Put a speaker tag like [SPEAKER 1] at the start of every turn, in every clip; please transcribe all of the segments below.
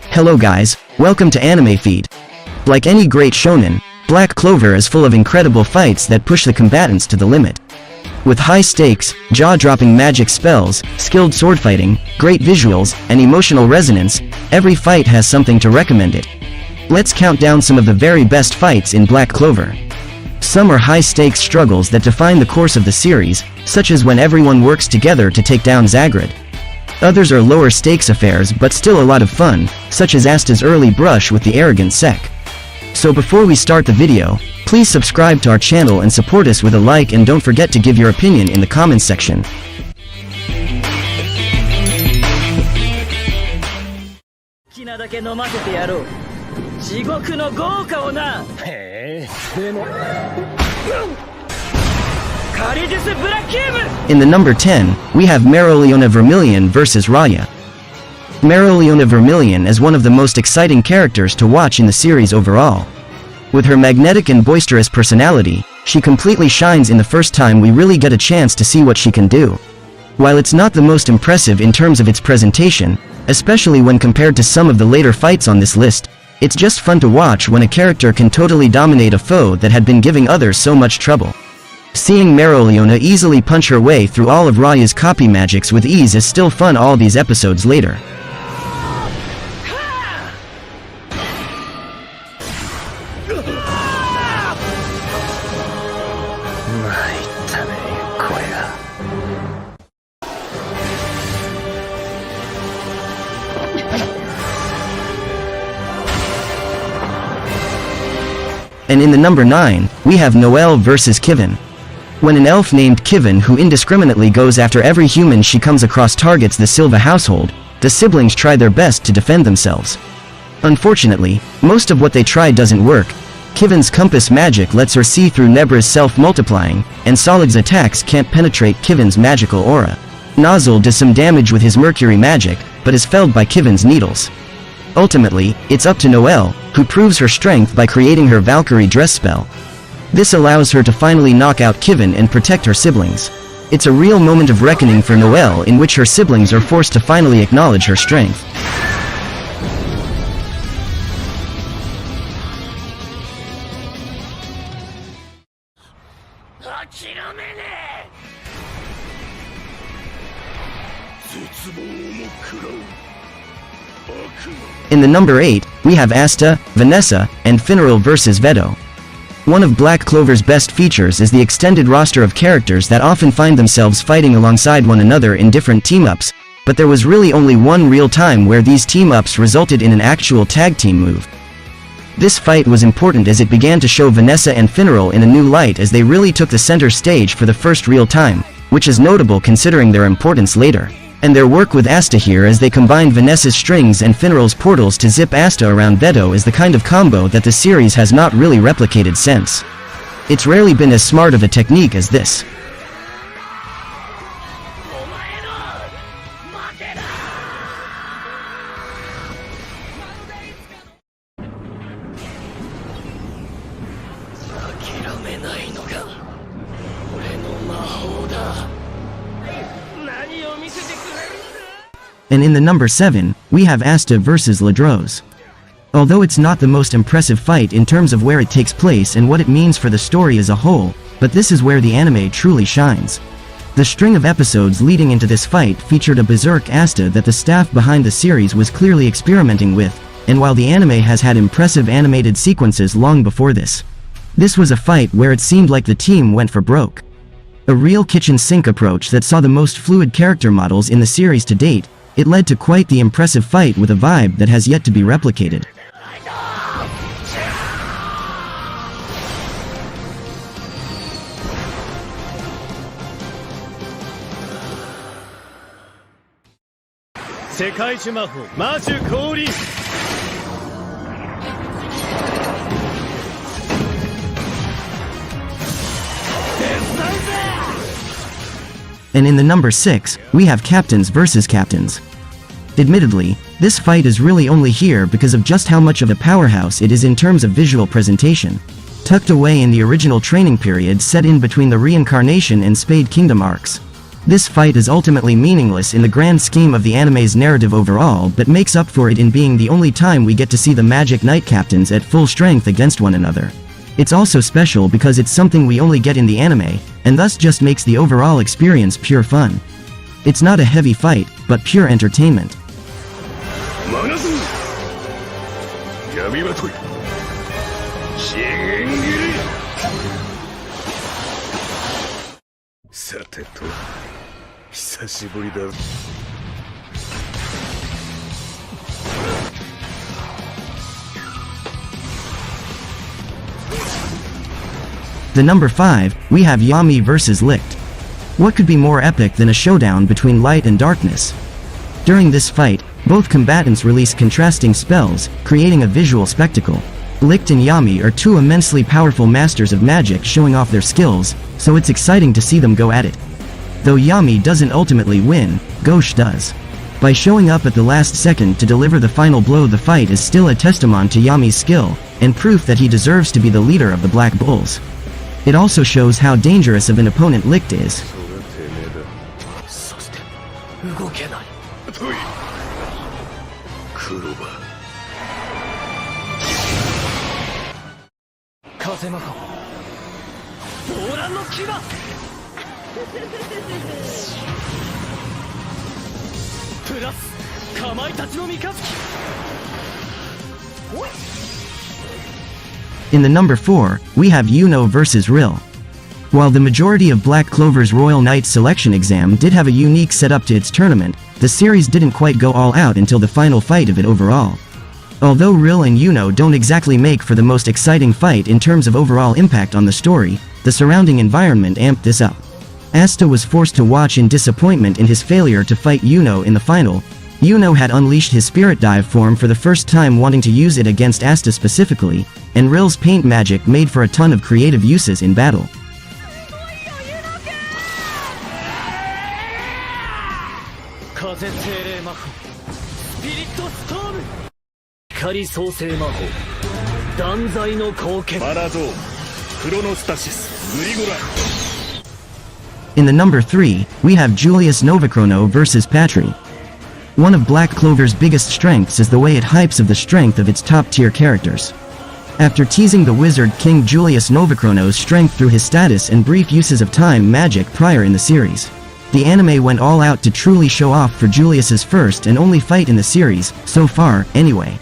[SPEAKER 1] Hello guys, welcome to Anime Feed. Like any great shonen, Black Clover is full of incredible fights that push the combatants to the limit. With high stakes, jaw-dropping magic spells, skilled swordfighting, great visuals, and emotional resonance, every fight has something to recommend it. Let's count down some of the very best fights in Black Clover. Some are high-stakes struggles that define the course of the series, such as when everyone works together to take down Zagrid. Others are lower-stakes affairs but still a lot of fun, such as Asta's early brush with the arrogant Sek. So before we start the video, please subscribe to our channel and support us with a like, and don't forget to give your opinion in the comments section. In the number 10, we have Mereoleona Vermilion vs Raya. Mereoleona Vermilion is one of the most exciting characters to watch in the series overall. With her magnetic and boisterous personality, she completely shines in the first time we really get a chance to see what she can do. While it's not the most impressive in terms of its presentation, especially when compared to some of the later fights on this list, it's just fun to watch when a character can totally dominate a foe that had been giving others so much trouble. Seeing Mereoleona easily punch her way through all of Raya's copy magics with ease is still fun all these episodes later. And in the number 9, we have Noelle vs Kivin. When an elf named Kivin who indiscriminately goes after every human she comes across targets the Silva household, the siblings try their best to defend themselves. Unfortunately, most of what they try doesn't work. Kivin's compass magic lets her see through Nebra's self-multiplying, and Solid's attacks can't penetrate Kivin's magical aura. Nozzle does some damage with his mercury magic, but is felled by Kivin's needles. Ultimately, it's up to Noelle, who proves her strength by creating her Valkyrie dress spell. This allows her to finally knock out Kivin and protect her siblings. It's a real moment of reckoning for Noelle in which her siblings are forced to finally acknowledge her strength. In the number 8, we have Asta, Vanessa, and Finral vs Veto. One of Black Clover's best features is the extended roster of characters that often find themselves fighting alongside one another in different team-ups, but there was really only one real time where these team-ups resulted in an actual tag team move. This fight was important as it began to show Vanessa and Finral in a new light, as they really took the center stage for the first real time, which is notable considering their importance later. And their work with Asta here, as they combined Vanessa's strings and Finral's portals to zip Asta around Veto, is the kind of combo that the series has not really replicated since. It's rarely been as smart of a technique as this. And in the number 7, we have Asta vs Ladros. Although it's not the most impressive fight in terms of where it takes place and what it means for the story as a whole, but this is where the anime truly shines. The string of episodes leading into this fight featured a berserk Asta that the staff behind the series was clearly experimenting with, and while the anime has had impressive animated sequences long before this was a fight where it seemed like the team went for broke. A real kitchen sink approach that saw the most fluid character models in the series to date. It led to quite the impressive fight with a vibe that has yet to be replicated. And in the number 6, we have Captains vs Captains. Admittedly, this fight is really only here because of just how much of a powerhouse it is in terms of visual presentation. Tucked away in the original training period set in between the Reincarnation and Spade Kingdom arcs. This fight is ultimately meaningless in the grand scheme of the anime's narrative overall, but makes up for it in being the only time we get to see the Magic Knight captains at full strength against one another. It's also special because it's something we only get in the anime, and thus just makes the overall experience pure fun. It's not a heavy fight, but pure entertainment. The number 5, we have Yami vs. Licht. What could be more epic than a showdown between light and darkness? During this fight, both combatants release contrasting spells, creating a visual spectacle. Licht and Yami are two immensely powerful masters of magic showing off their skills, so it's exciting to see them go at it. Though Yami doesn't ultimately win, Gauche does. By showing up at the last second to deliver the final blow, the fight is still a testament to Yami's skill, and proof that he deserves to be the leader of the Black Bulls. It also shows how dangerous of an opponent Licht is. In the number 4, we have Yuno vs. Rill. While the majority of Black Clover's Royal Knights selection exam did have a unique setup to its tournament, the series didn't quite go all out until the final fight of it overall. Although Rill and Yuno don't exactly make for the most exciting fight in terms of overall impact on the story, the surrounding environment amped this up. Asta was forced to watch in disappointment in his failure to fight Yuno in the final. Yuno had unleashed his Spirit Dive form for the first time, wanting to use it against Asta specifically, and Rill's paint magic made for a ton of creative uses in battle. In the number 3, we have Julius Novachrono vs. Patry. One of Black Clover's biggest strengths is the way it hypes of the strength of its top-tier characters. After teasing the Wizard King Julius Novachrono's strength through his status and brief uses of time magic prior in the series, the anime went all out to truly show off for Julius's first and only fight in the series, so far, anyway.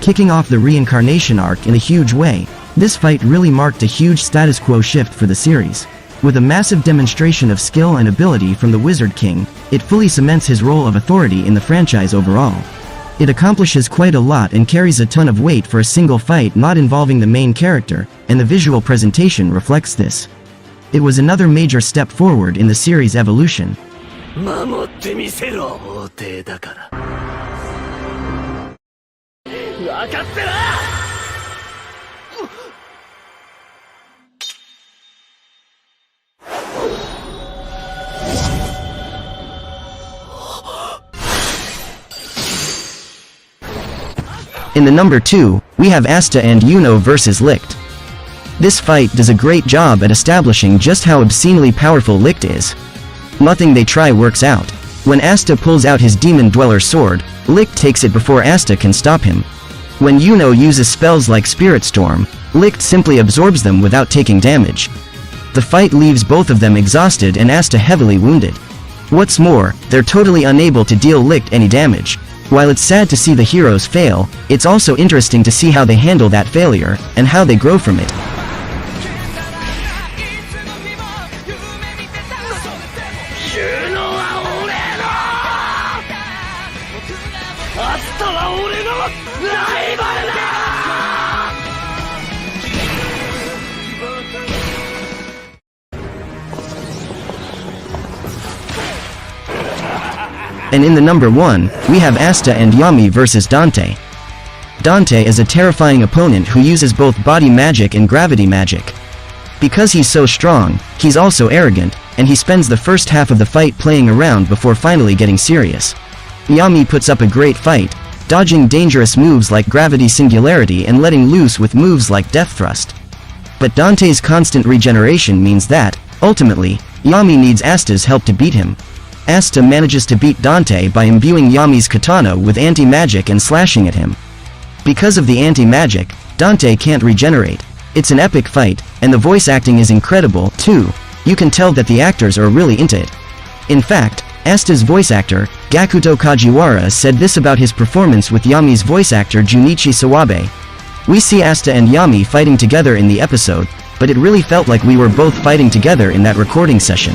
[SPEAKER 1] Kicking off the reincarnation arc in a huge way, this fight really marked a huge status quo shift for the series. With a massive demonstration of skill and ability from the Wizard King, it fully cements his role of authority in the franchise overall. It accomplishes quite a lot and carries a ton of weight for a single fight not involving the main character, and the visual presentation reflects this. It was another major step forward in the series' evolution. In the number 2, we have Asta and Yuno vs. Licht. This fight does a great job at establishing just how obscenely powerful Licht is. Nothing they try works out. When Asta pulls out his Demon Dweller sword, Licht takes it before Asta can stop him. When Yuno uses spells like Spirit Storm, Licht simply absorbs them without taking damage. The fight leaves both of them exhausted and Asta heavily wounded. What's more, they're totally unable to deal Licht any damage. While it's sad to see the heroes fail, it's also interesting to see how they handle that failure, and how they grow from it. And in the number 1, we have Asta and Yami vs. Dante. Dante is a terrifying opponent who uses both body magic and gravity magic. Because he's so strong, he's also arrogant, and he spends the first half of the fight playing around before finally getting serious. Yami puts up a great fight, dodging dangerous moves like Gravity Singularity and letting loose with moves like Death Thrust. But Dante's constant regeneration means that, ultimately, Yami needs Asta's help to beat him. Asta manages to beat Dante by imbuing Yami's katana with anti-magic and slashing at him. Because of the anti-magic, Dante can't regenerate. It's an epic fight, and the voice acting is incredible, too. You can tell that the actors are really into it. In fact, Asta's voice actor, Gakuto Kajiwara, said this about his performance with Yami's voice actor Junichi Sawabe. "We see Asta and Yami fighting together in the episode, but it really felt like we were both fighting together in that recording session.